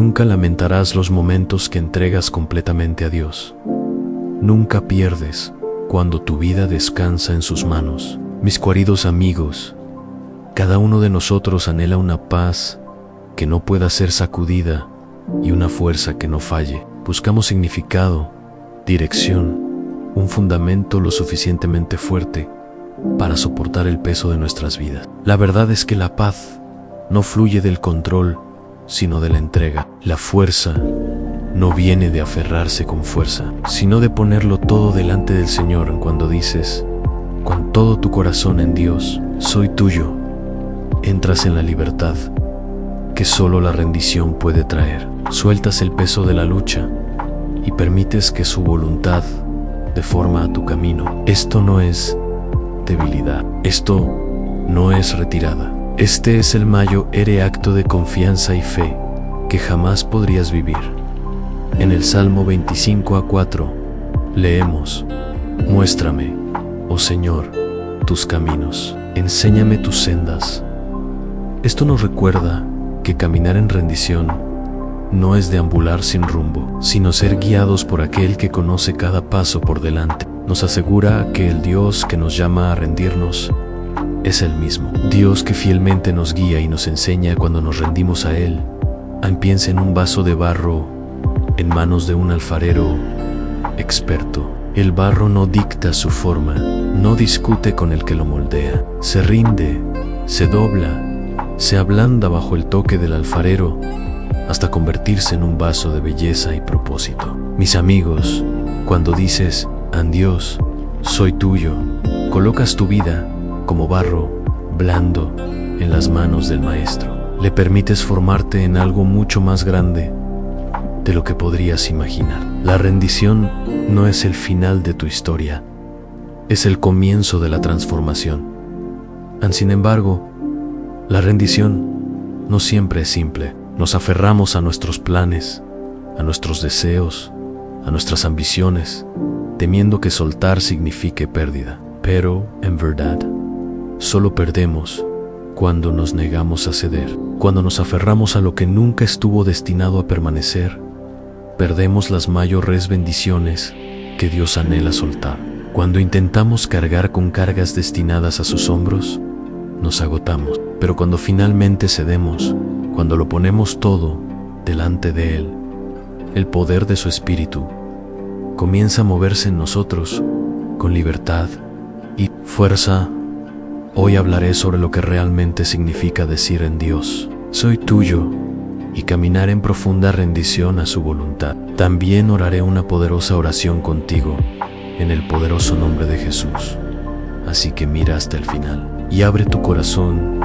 Nunca lamentarás los momentos que entregas completamente a Dios. Nunca pierdes cuando tu vida descansa en sus manos. Mis queridos amigos, cada uno de nosotros anhela una paz que no pueda ser sacudida y una fuerza que no falle. Buscamos significado, dirección, un fundamento lo suficientemente fuerte para soportar el peso de nuestras vidas. La verdad es que la paz no fluye del control, sino de la entrega. La fuerza no viene de aferrarse con fuerza, sino de ponerlo todo delante del Señor cuando dices, con todo tu corazón en Dios, soy tuyo. Entras en la libertad que solo la rendición puede traer. Sueltas el peso de la lucha y permites que su voluntad deforma a tu camino. Esto no es debilidad. Esto no es retirada. Este es el mayor acto de confianza y fe que jamás podrías vivir. En el Salmo 25:4 leemos: muéstrame, oh Señor, tus caminos, enséñame tus sendas. Esto nos recuerda que caminar en rendición no es deambular sin rumbo, sino ser guiados por aquel que conoce cada paso por delante. Nos asegura que el Dios que nos llama a rendirnos es el mismo. Dios que fielmente nos guía y nos enseña cuando nos rendimos a Él. Piensa en un vaso de barro en manos de un alfarero experto. El barro no dicta su forma, no discute con el que lo moldea. Se rinde, se dobla, se ablanda bajo el toque del alfarero hasta convertirse en un vaso de belleza y propósito. Mis amigos, cuando dices, Dios, soy tuyo, colocas tu vida como barro blando en las manos del Maestro. Le permites formarte en algo mucho más grande de lo que podrías imaginar. La rendición no es el final de tu historia, es el comienzo de la transformación. Sin embargo, la rendición no siempre es simple. Nos aferramos a nuestros planes, a nuestros deseos, a nuestras ambiciones, temiendo que soltar signifique pérdida. Pero, en verdad, solo perdemos cuando nos negamos a ceder. Cuando nos aferramos a lo que nunca estuvo destinado a permanecer, perdemos las mayores bendiciones que Dios anhela soltar. Cuando intentamos cargar con cargas destinadas a sus hombros, nos agotamos. Pero cuando finalmente cedemos, cuando lo ponemos todo delante de Él, el poder de su Espíritu comienza a moverse en nosotros con libertad y fuerza. Hoy hablaré sobre lo que realmente significa decir en Dios, soy tuyo, y caminar en profunda rendición a su voluntad. También oraré una poderosa oración contigo en el poderoso nombre de Jesús. Así que mira hasta el final y abre tu corazón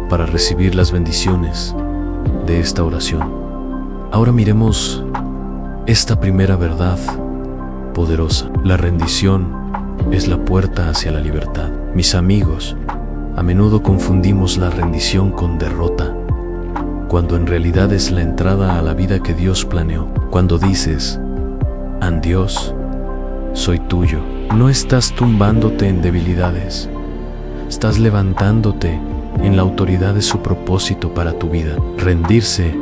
para recibir las bendiciones de esta oración. Ahora miremos esta primera verdad poderosa. La rendición es la puerta hacia la libertad. Mis amigos, a menudo confundimos la rendición con derrota, cuando en realidad es la entrada a la vida que Dios planeó. Cuando dices, Dios, soy tuyo, no estás tumbándote en debilidades, estás levantándote en la autoridad de su propósito para tu vida. Rendirse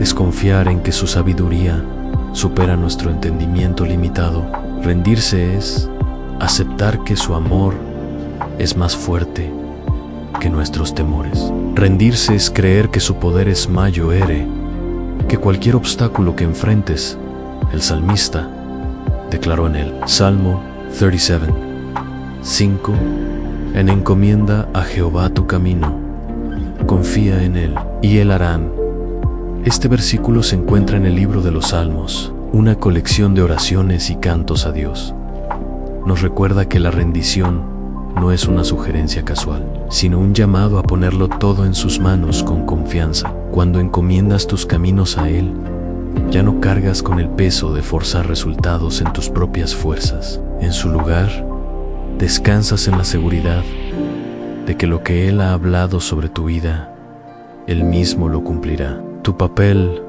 es confiar en que su sabiduría supera nuestro entendimiento limitado. Rendirse es aceptar que su amor es más fuerte que nuestros temores. Rendirse es creer que su poder es mayor que cualquier obstáculo que enfrentes. El salmista declaró en el Salmo 37:5: encomienda a Jehová tu camino, confía en Él, y Él harán. Este versículo se encuentra en el libro de los Salmos, una colección de oraciones y cantos a Dios. Nos recuerda que la rendición no es una sugerencia casual, sino un llamado a ponerlo todo en sus manos con confianza. Cuando encomiendas tus caminos a Él, ya no cargas con el peso de forzar resultados en tus propias fuerzas. En su lugar, descansas en la seguridad de que lo que Él ha hablado sobre tu vida, Él mismo lo cumplirá. Tu papel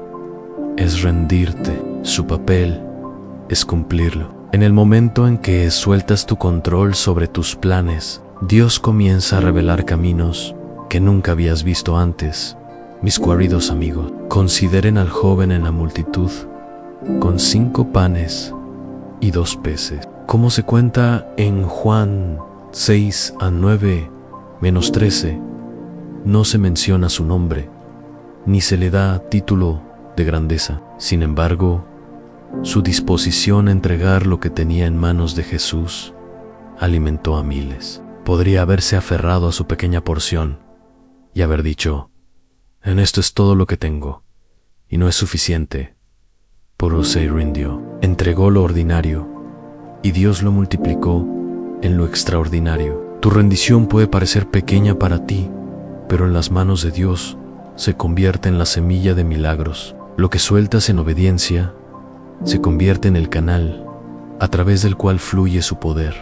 es rendirte, su papel es cumplirlo. En el momento en que sueltas tu control sobre tus planes, Dios comienza a revelar caminos que nunca habías visto antes. Mis queridos amigos, Consideren al joven en la multitud, con 5 panes y 2 peces. Como se cuenta en Juan 6 a 9-13, no se menciona su nombre, ni se le da título de grandeza. Sin embargo, su disposición a entregar lo que tenía en manos de Jesús alimentó a miles. Podría haberse aferrado a su pequeña porción y haber dicho: en esto es todo lo que tengo, y no es suficiente. Pero se rindió, entregó lo ordinario, y Dios lo multiplicó en lo extraordinario. Tu rendición puede parecer pequeña para ti, pero en las manos de Dios se convierte en la semilla de milagros. Lo que sueltas en obediencia se convierte en el canal a través del cual fluye su poder.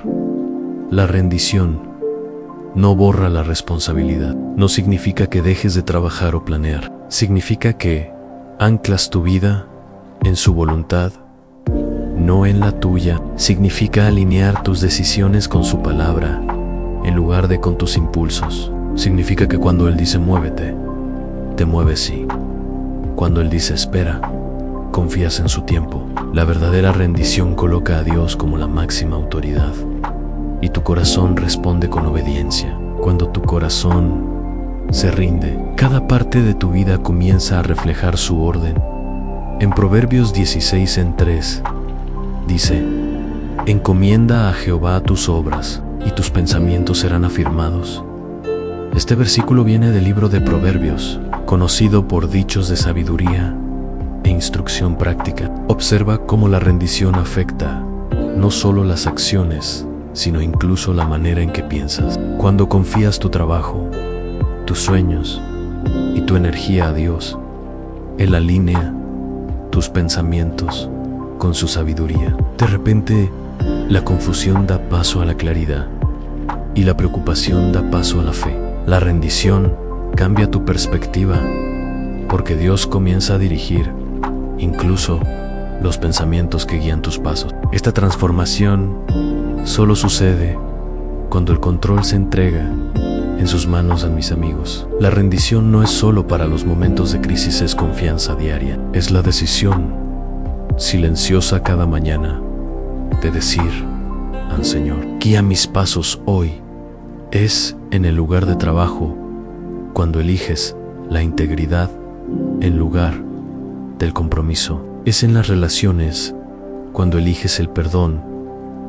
La rendición no borra la responsabilidad. No significa que dejes de trabajar o planear. Significa que anclas tu vida en su voluntad, no en la tuya. Significa alinear tus decisiones con su palabra, en lugar de con tus impulsos. Significa que cuando Él dice muévete, te mueves sí. Cuando Él dice espera, confías en su tiempo. La verdadera rendición coloca a Dios como la máxima autoridad, y tu corazón responde con obediencia. Cuando tu corazón se rinde, cada parte de tu vida comienza a reflejar su orden. En Proverbios 16:3 dice: encomienda a Jehová tus obras, y tus pensamientos serán afirmados. Este versículo viene del libro de Proverbios, conocido por dichos de sabiduría e instrucción práctica. Observa cómo la rendición afecta no solo las acciones, sino incluso la manera en que piensas. Cuando confías tu trabajo, tus sueños y tu energía a Dios, Él alinea tus pensamientos con su sabiduría. De repente, la confusión da paso a la claridad y la preocupación da paso a la fe. La rendición cambia tu perspectiva, porque Dios comienza a dirigir incluso los pensamientos que guían tus pasos. Esta transformación solo sucede cuando el control se entrega en sus manos a mis amigos. La rendición no es solo para los momentos de crisis, es confianza diaria. Es la decisión silenciosa cada mañana de decir al Señor: guía mis pasos hoy. Es en el lugar de trabajo cuando eliges la integridad en lugar del compromiso. Es en las relaciones cuando eliges el perdón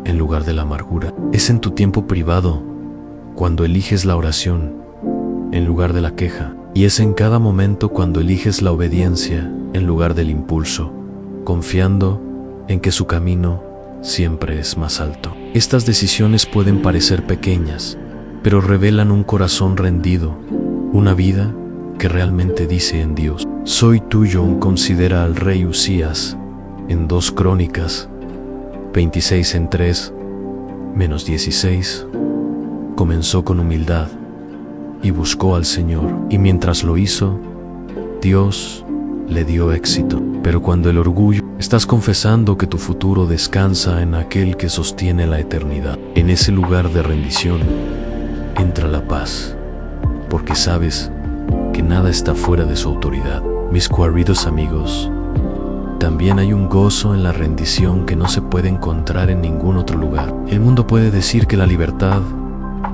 en lugar de la amargura. Es en tu tiempo privado cuando eliges la oración en lugar de la queja. Y es en cada momento cuando eliges la obediencia en lugar del impulso, confiando en que su camino siempre es más alto. Estas decisiones pueden parecer pequeñas, pero revelan un corazón rendido, una vida que realmente dice en Dios: soy tuyo. Considera al rey Usías en 2 Crónicas 26:3-16. Comenzó con humildad y buscó al Señor, y mientras lo hizo, Dios le dio éxito. Pero cuando el orgullo, estás confesando que tu futuro descansa en aquel que sostiene la eternidad. En ese lugar de rendición entra la paz, porque sabes que nada está fuera de su autoridad. Mis queridos amigos, también hay un gozo en la rendición que no se puede encontrar en ningún otro lugar. El mundo puede decir que la libertad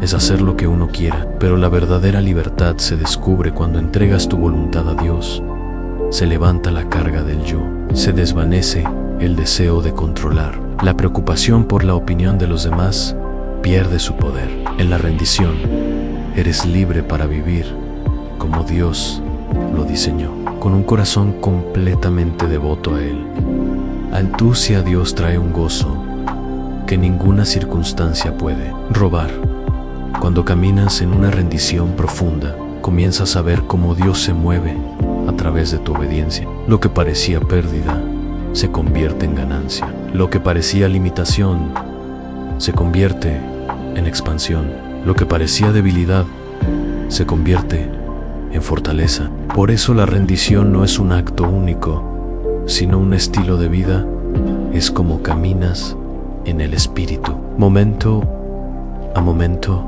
es hacer lo que uno quiera, pero la verdadera libertad se descubre cuando entregas tu voluntad a Dios. Se levanta la carga del yo, se desvanece el deseo de controlar. La preocupación por la opinión de los demás pierde su poder. En la rendición, eres libre para vivir como Dios lo diseñó, con un corazón completamente devoto a Él. Al tú sí a Dios trae un gozo que ninguna circunstancia puede robar. Cuando caminas en una rendición profunda, comienzas a ver cómo Dios se mueve a través de tu obediencia. Lo que parecía pérdida se convierte en ganancia. Lo que parecía limitación se convierte en expansión. Lo que parecía debilidad se convierte en fortaleza. Por eso la rendición no es un acto único, sino un estilo de vida. Es como caminas en el Espíritu, momento a momento,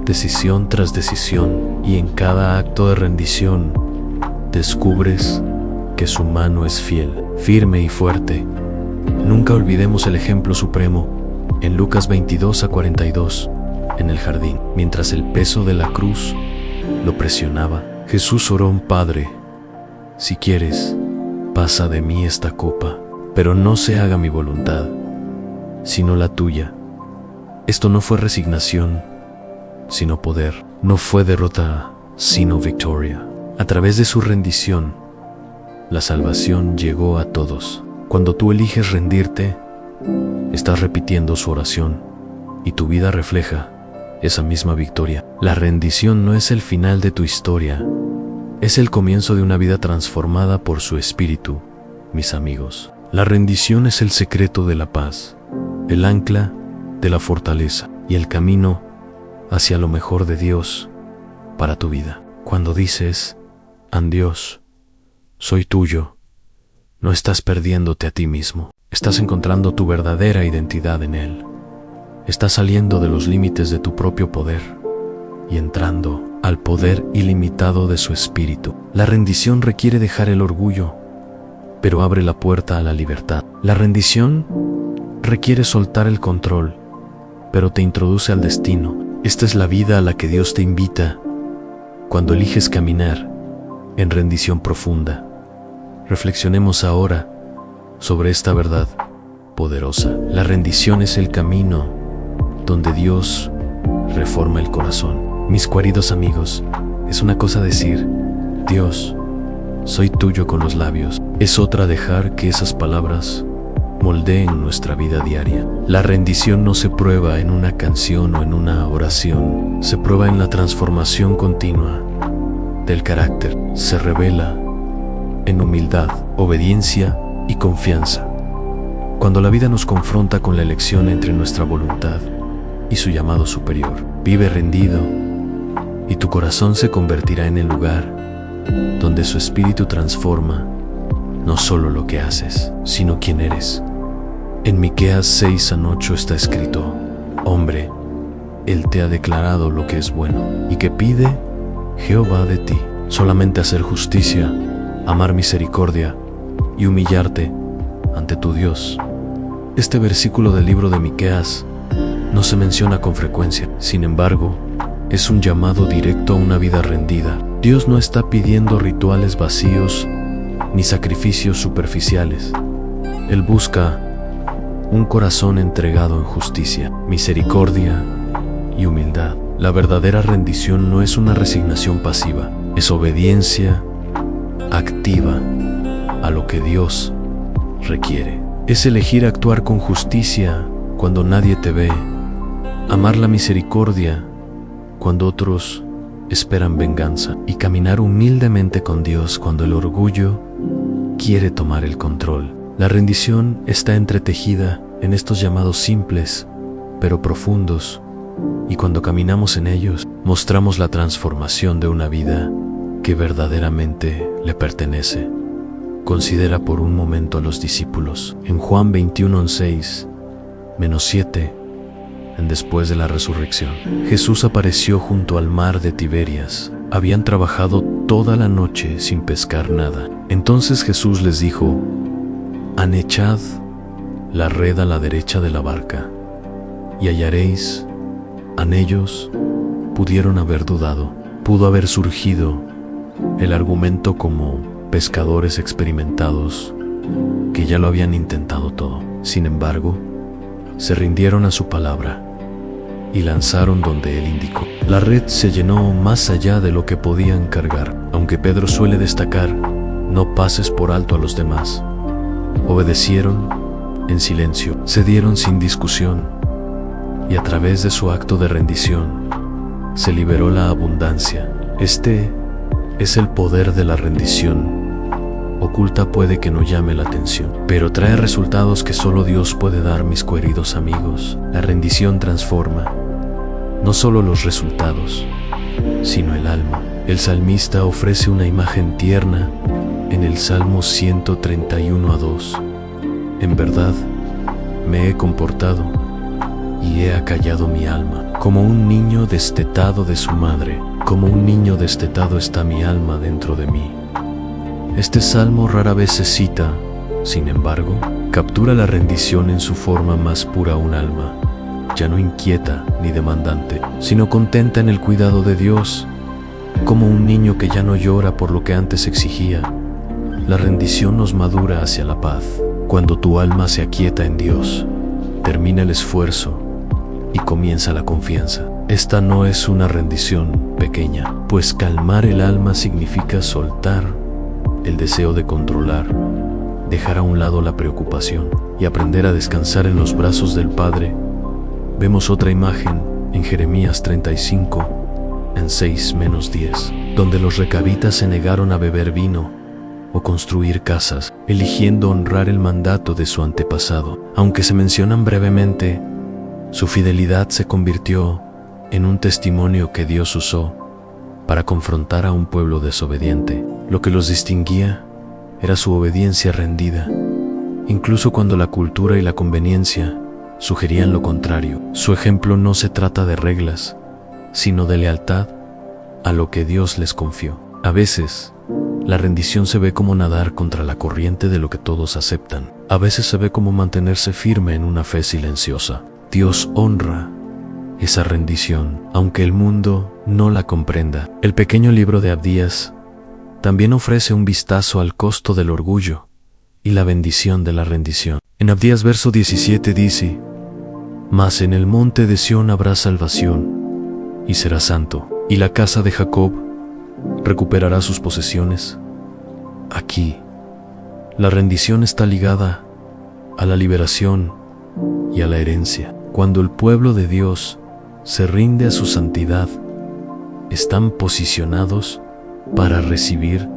decisión tras decisión, y en cada acto de rendición descubres que su mano es fiel, firme y fuerte. Nunca olvidemos el ejemplo supremo en Lucas 22:42, en el jardín. Mientras el peso de la cruz lo presionaba, Jesús oró: Padre, si quieres, pasa de mí esta copa, pero no se haga mi voluntad, sino la tuya. Esto no fue resignación, sino poder. No fue derrota, sino victoria. A través de su rendición, la salvación llegó a todos. Cuando tú eliges rendirte, estás repitiendo su oración, y tu vida refleja esa misma victoria. La rendición no es el final de tu historia, es el comienzo de una vida transformada por su Espíritu, mis amigos. La rendición es el secreto de la paz, el ancla de la fortaleza y el camino hacia lo mejor de Dios para tu vida. Cuando dices: Dios, soy tuyo, no estás perdiéndote a ti mismo, estás encontrando tu verdadera identidad en Él. Estás saliendo de los límites de tu propio poder y entrando al poder ilimitado de su Espíritu. La rendición requiere dejar el orgullo, pero abre la puerta a la libertad. La rendición requiere soltar el control, pero te introduce al destino. Esta es la vida a la que Dios te invita cuando eliges caminar en rendición profunda. Reflexionemos ahora sobre esta verdad poderosa. La rendición es el camino donde Dios reforma el corazón. Mis queridos amigos, es una cosa decir: Dios, soy tuyo con los labios. Es otra dejar que esas palabras moldeen nuestra vida diaria. La rendición no se prueba en una canción o en una oración, se prueba en la transformación continua del carácter. Se revela en humildad, obediencia y confianza. Cuando la vida nos confronta con la elección entre nuestra voluntad y su llamado superior, vive rendido y tu corazón se convertirá en el lugar donde su Espíritu transforma no solo lo que haces, sino quién eres. En Miqueas 6:8 está escrito: Hombre, Él te ha declarado lo que es bueno. ¿Y qué pide Jehová de ti? Solamente hacer justicia, amar misericordia y humillarte ante tu Dios. Este versículo del libro de Miqueas no se menciona con frecuencia. Sin embargo, es un llamado directo a una vida rendida. Dios no está pidiendo rituales vacíos ni sacrificios superficiales. Él busca un corazón entregado en justicia, misericordia y humildad. La verdadera rendición no es una resignación pasiva, es obediencia activa a lo que Dios requiere. Es elegir actuar con justicia cuando nadie te ve, amar la misericordia cuando otros esperan venganza, y caminar humildemente con Dios cuando el orgullo quiere tomar el control. La rendición está entretejida en estos llamados simples, pero profundos, y cuando caminamos en ellos, mostramos la transformación de una vida que verdaderamente le pertenece. Considera por un momento a los discípulos. En Juan 21:6-7, después de la resurrección, Jesús apareció junto al mar de Tiberias. Habían trabajado toda la noche sin pescar nada. Entonces Jesús les dijo: echad la red a la derecha de la barca, y hallaréis. Ellos pudieron haber dudado. Pudo haber surgido el argumento como pescadores experimentados que ya lo habían intentado todo. Sin embargo, se rindieron a su palabra y lanzaron donde él indicó. La red se llenó más allá de lo que podían cargar. Aunque Pedro suele destacar: no pases por alto a los demás, obedecieron en silencio, cedieron sin discusión, y a través de su acto de rendición se liberó la abundancia. Este es el poder de la rendición. Oculta puede que no llame la atención, pero trae resultados que solo Dios puede dar, mis queridos amigos. La rendición transforma no solo los resultados, sino el alma. El salmista ofrece una imagen tierna en el Salmo 131:2. En verdad, me he comportado y he acallado mi alma, como un niño destetado de su madre. Como un niño destetado está mi alma dentro de mí. Este salmo rara vez se cita, sin embargo, captura la rendición en su forma más pura. Un alma ya no inquieta ni demandante, sino contenta en el cuidado de Dios, como un niño que ya no llora por lo que antes exigía. La rendición nos madura hacia la paz. Cuando tu alma se aquieta en Dios, termina el esfuerzo y comienza la confianza. Esta no es una rendición pequeña, pues calmar el alma significa soltar el deseo de controlar, dejar a un lado la preocupación y aprender a descansar en los brazos del Padre. Vemos otra imagen en Jeremías 35, en 6-10, donde los recabitas se negaron a beber vino o construir casas, eligiendo honrar el mandato de su antepasado. Aunque se mencionan brevemente, su fidelidad se convirtió en un testimonio que Dios usó para confrontar a un pueblo desobediente. Lo que los distinguía era su obediencia rendida, incluso cuando la cultura y la conveniencia sugerían lo contrario. Su ejemplo no se trata de reglas, sino de lealtad a lo que Dios les confió. A veces, la rendición se ve como nadar contra la corriente de lo que todos aceptan. A veces se ve como mantenerse firme en una fe silenciosa. Dios honra esa rendición, aunque el mundo no la comprenda. El pequeño libro de Abdías también ofrece un vistazo al costo del orgullo y la bendición de la rendición. En Abdías verso 17 dice: «Mas en el monte de Sión habrá salvación, y será santo, y la casa de Jacob recuperará sus posesiones». Aquí, la rendición está ligada a la liberación y a la herencia. Cuando el pueblo de Dios se rinde a su santidad, están posicionados para recibir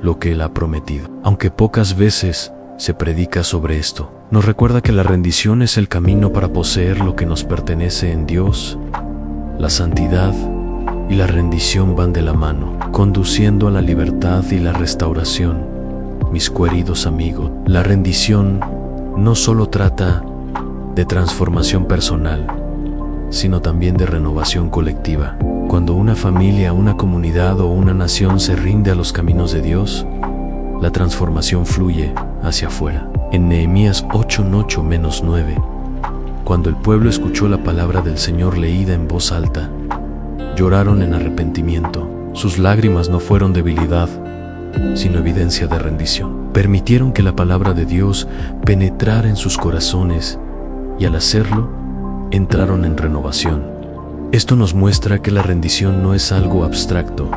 lo que Él ha prometido. Aunque pocas veces se predica sobre esto, nos recuerda que la rendición es el camino para poseer lo que nos pertenece en Dios. La santidad y la rendición van de la mano, conduciendo a la libertad y la restauración. Mis queridos amigos, la rendición no solo trata de transformación personal, sino también de renovación colectiva. Cuando una familia, una comunidad o una nación se rinde a los caminos de Dios, la transformación fluye hacia afuera. En Nehemías 8:9, cuando el pueblo escuchó la palabra del Señor leída en voz alta, lloraron en arrepentimiento. Sus lágrimas no fueron debilidad, sino evidencia de rendición. Permitieron que la palabra de Dios penetrara en sus corazones y al hacerlo, entraron en renovación. Esto nos muestra que la rendición no es algo abstracto.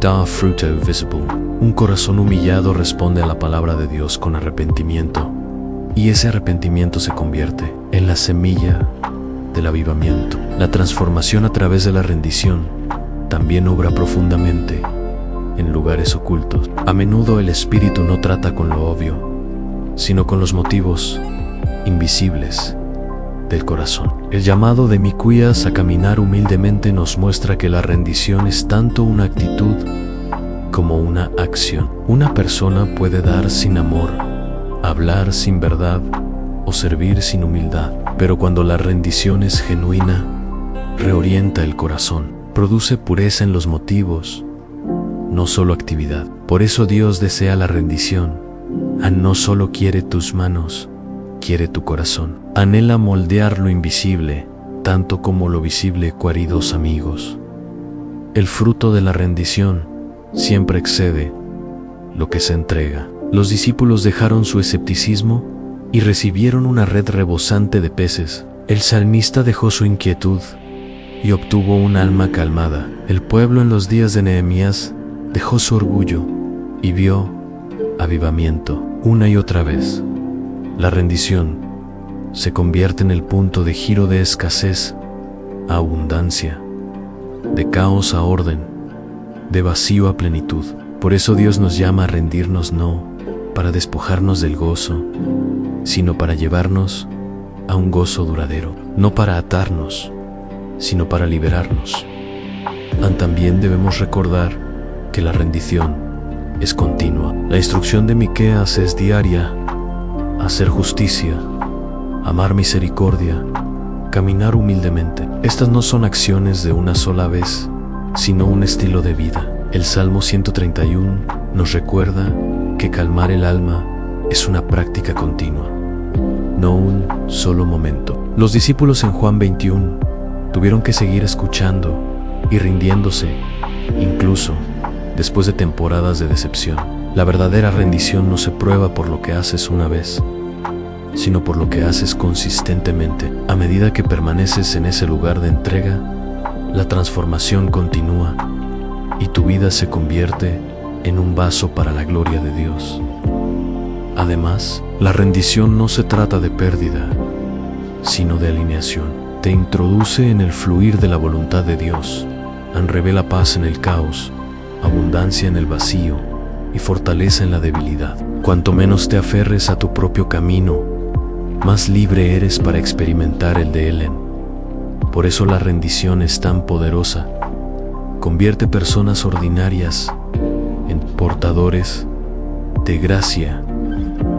Da fruto visible. Un corazón humillado responde a la palabra de Dios con arrepentimiento, y ese arrepentimiento se convierte en la semilla del avivamiento. La transformación a través de la rendición también obra profundamente en lugares ocultos. A menudo el Espíritu no trata con lo obvio, sino con los motivos invisibles del corazón. El llamado de Miquías a caminar humildemente nos muestra que la rendición es tanto una actitud como una acción. Una persona puede dar sin amor, hablar sin verdad o servir sin humildad, pero cuando la rendición es genuina, reorienta el corazón, produce pureza en los motivos, no solo actividad. Por eso Dios desea la rendición. No solo quiere tus manos, quiere tu corazón. Anhela moldear lo invisible, tanto como lo visible, queridos amigos. El fruto de la rendición siempre excede lo que se entrega. Los discípulos dejaron su escepticismo y recibieron una red rebosante de peces. El salmista dejó su inquietud y obtuvo un alma calmada. El pueblo en los días de Nehemías dejó su orgullo y vio avivamiento una y otra vez. La rendición se convierte en el punto de giro de escasez a abundancia, de caos a orden, de vacío a plenitud. Por eso Dios nos llama a rendirnos, no para despojarnos del gozo, sino para llevarnos a un gozo duradero, no para atarnos, sino para liberarnos. También debemos recordar que la rendición es continua. La instrucción de Miqueas es diaria: hacer justicia, amar misericordia, caminar humildemente. Estas no son acciones de una sola vez, sino un estilo de vida. El Salmo 131 nos recuerda que calmar el alma es una práctica continua, no un solo momento. Los discípulos en Juan 21 tuvieron que seguir escuchando y rindiéndose, incluso después de temporadas de decepción. La verdadera rendición no se prueba por lo que haces una vez, sino por lo que haces consistentemente. A medida que permaneces en ese lugar de entrega, la transformación continúa y tu vida se convierte en un vaso para la gloria de Dios. Además, la rendición no se trata de pérdida, sino de alineación. Te introduce en el fluir de la voluntad de Dios, revela paz en el caos, abundancia en el vacío y fortaleza en la debilidad. Cuanto menos te aferres a tu propio camino, más libre eres para experimentar el de Él. Por eso la rendición es tan poderosa. Convierte personas ordinarias en portadores de gracia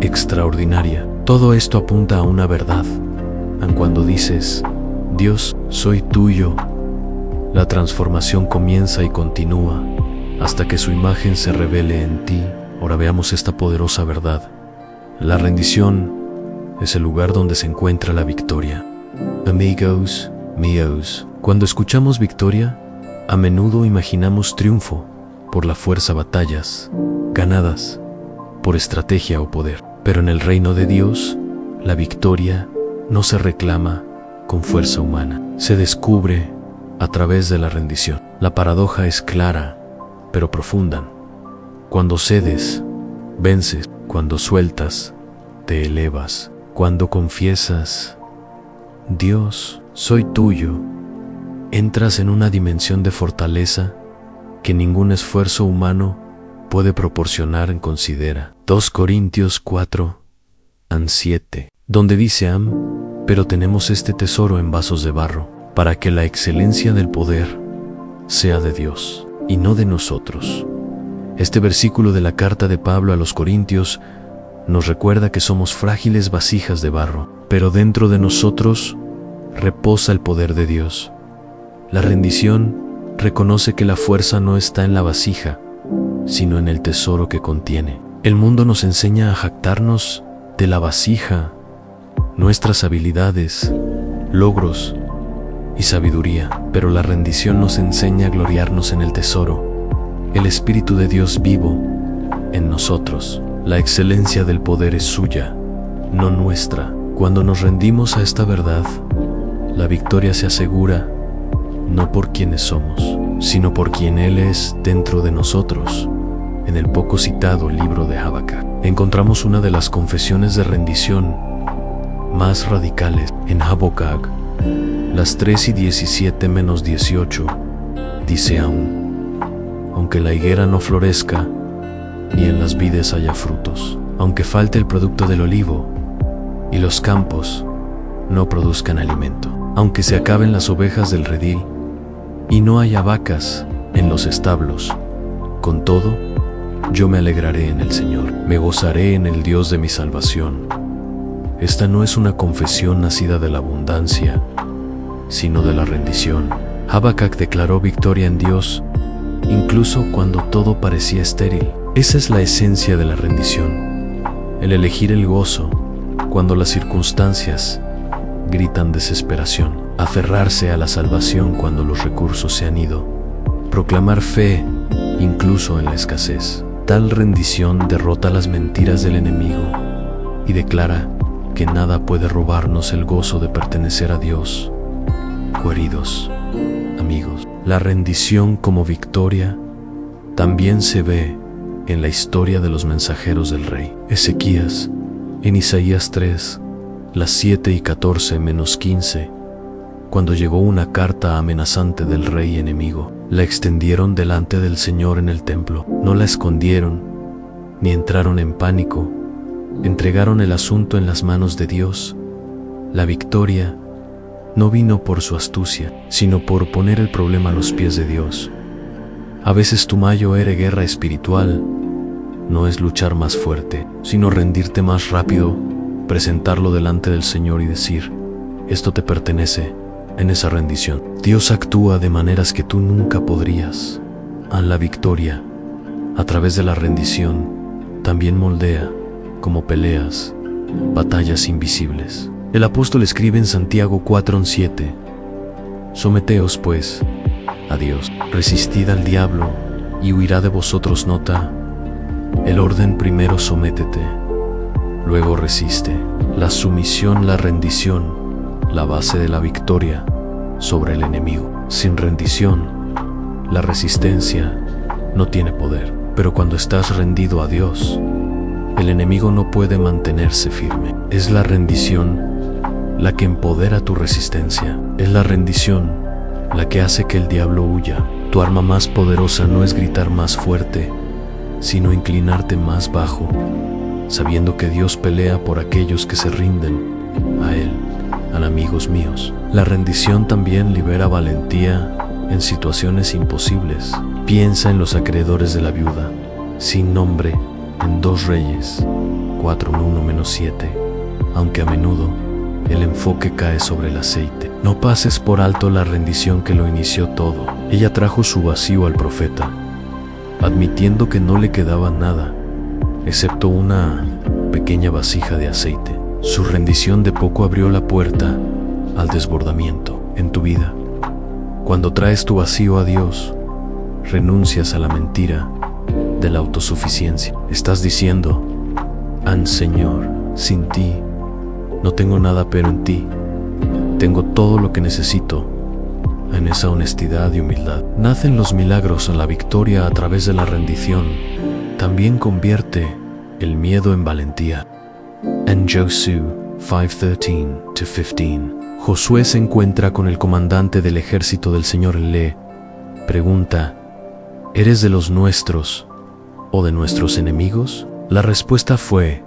extraordinaria. Todo esto apunta a una verdad. Cuando dices, Dios, soy tuyo, la transformación comienza y continúa hasta que su imagen se revele en ti. Ahora veamos esta poderosa verdad. La rendición es el lugar donde se encuentra la victoria. Amigos míos, cuando escuchamos victoria, a menudo imaginamos triunfo por la fuerza, batallas ganadas por estrategia o poder. Pero en el reino de Dios, la victoria no se reclama con fuerza humana, se descubre a través de la rendición. La paradoja es clara, pero profunda. Cuando cedes, vences. Cuando sueltas, te elevas. Cuando confiesas, Dios, soy tuyo, entras en una dimensión de fortaleza que ningún esfuerzo humano puede proporcionar. Considera 2 Corintios 4:7, donde dice pero tenemos este tesoro en vasos de barro, para que la excelencia del poder sea de Dios y no de nosotros. Este versículo de la carta de Pablo a los Corintios nos recuerda que somos frágiles vasijas de barro, pero dentro de nosotros reposa el poder de Dios. La rendición reconoce que la fuerza no está en la vasija, sino en el tesoro que contiene. El mundo nos enseña a jactarnos de la vasija, nuestras habilidades, logros y sabiduría, pero la rendición nos enseña a gloriarnos en el tesoro, el Espíritu de Dios vivo en nosotros. La excelencia del poder es suya, no nuestra. Cuando nos rendimos a esta verdad, la victoria se asegura no por quienes somos, sino por quien Él es dentro de nosotros. En el poco citado libro de Habacuc, encontramos una de las confesiones de rendición más radicales. En Habacuc, las 3:17-18, dice aunque la higuera no florezca, ni en las vides haya frutos, aunque falte el producto del olivo, y los campos no produzcan alimento, aunque se acaben las ovejas del redil, y no haya vacas en los establos, con todo, yo me alegraré en el Señor, me gozaré en el Dios de mi salvación. Esta no es una confesión nacida de la abundancia, sino de la rendición. Habacuc declaró victoria en Dios, incluso cuando todo parecía estéril. Esa es la esencia de la rendición, el elegir el gozo cuando las circunstancias gritan desesperación, aferrarse a la salvación cuando los recursos se han ido, proclamar fe incluso en la escasez. Tal rendición derrota las mentiras del enemigo y declara que nada puede robarnos el gozo de pertenecer a Dios. Queridos amigos, la rendición como victoria también se ve en la historia de los mensajeros del rey. Ezequías, en Isaías 3, las 7:14-15, cuando llegó una carta amenazante del rey enemigo, la extendieron delante del Señor en el templo. No la escondieron, ni entraron en pánico. Entregaron el asunto en las manos de Dios. La victoria no vino por su astucia, sino por poner el problema a los pies de Dios. A veces tu mayor guerra espiritual no es luchar más fuerte, sino rendirte más rápido, presentarlo delante del Señor y decir, esto te pertenece. En esa rendición, Dios actúa de maneras que tú nunca podrías. La victoria A través de la rendición, también moldea, como peleas, batallas invisibles. El apóstol escribe en Santiago 4:7: Someteos, pues, a Dios, resistid al diablo, y huirá de vosotros. Nota el orden: primero sométete, luego resiste. La sumisión, la rendición, la base de la victoria sobre el enemigo. Sin rendición, la resistencia no tiene poder. Pero cuando estás rendido a Dios, el enemigo no puede mantenerse firme. Es la rendición la que empodera tu resistencia. Es la rendición la que hace que el diablo huya. Tu arma más poderosa no es gritar más fuerte, sino inclinarte más bajo, sabiendo que Dios pelea por aquellos que se rinden a Él. Amigos míos, la rendición también libera valentía en situaciones imposibles. Piensa en los acreedores de la viuda, sin nombre, en 2 Reyes 4:1-7, aunque a menudo el enfoque cae sobre el aceite. No pases por alto la rendición que lo inició todo. Ella trajo su vacío al profeta, admitiendo que no le quedaba nada, excepto una pequeña vasija de aceite. Su rendición de poco abrió la puerta al desbordamiento en tu vida. Cuando traes tu vacío a Dios, renuncias a la mentira de la autosuficiencia. Estás diciendo: Señor, sin ti no tengo nada, pero en ti tengo todo lo que necesito. En esa honestidad y humildad nacen los milagros. En la victoria a través de la rendición también convierte el miedo en valentía. En Josué 5:13-15, Josué se encuentra con el comandante del ejército del Señor. Le pregunta: ¿eres de los nuestros o de nuestros enemigos? La respuesta fue: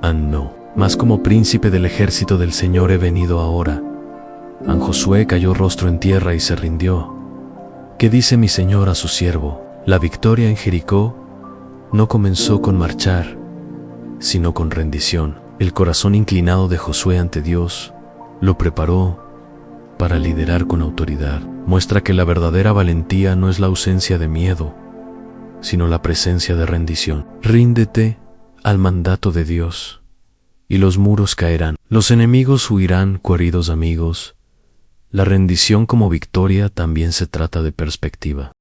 no, mas como príncipe del ejército del Señor he venido ahora. Josué cayó rostro en tierra y se rindió. ¿Qué dice mi Señor a su siervo? La victoria en Jericó no comenzó con marchar, sino con rendición. El corazón inclinado de Josué ante Dios lo preparó para liderar con autoridad. Muestra que la verdadera valentía no es la ausencia de miedo, sino la presencia de rendición. Ríndete al mandato de Dios y los muros caerán. Los enemigos huirán. Queridos amigos, la rendición como victoria también se trata de perspectiva.